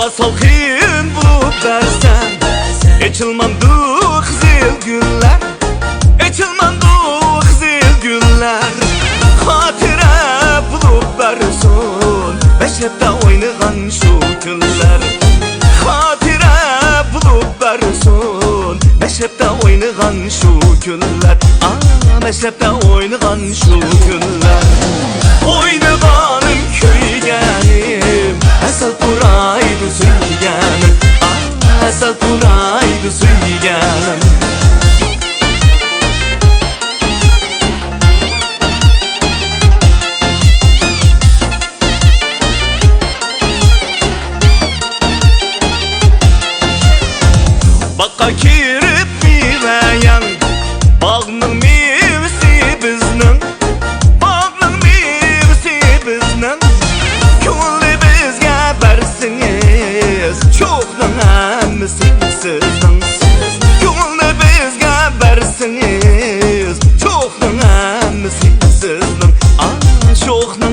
Hava salkın bulup versen Açılmandı kızıl güller Açılmandı kızıl güller Hatıra bulup versin Meşrepte oynayan şu günler Hatıra bulup versin Meşrepte oynayan şu günler Meşrepte oynayan şu günler Oynaganım köygenim Asal buraydı suyganim Asal buraydı suyganim Bakka kirip bileyen Bağның mevsi bizning Bağның mevsi bizning Ko'ngli bizga bersingiz Cho'qning hammasi sizning Ko'ngli bizga bersingiz Cho'qning hammasi sizning Cho'qning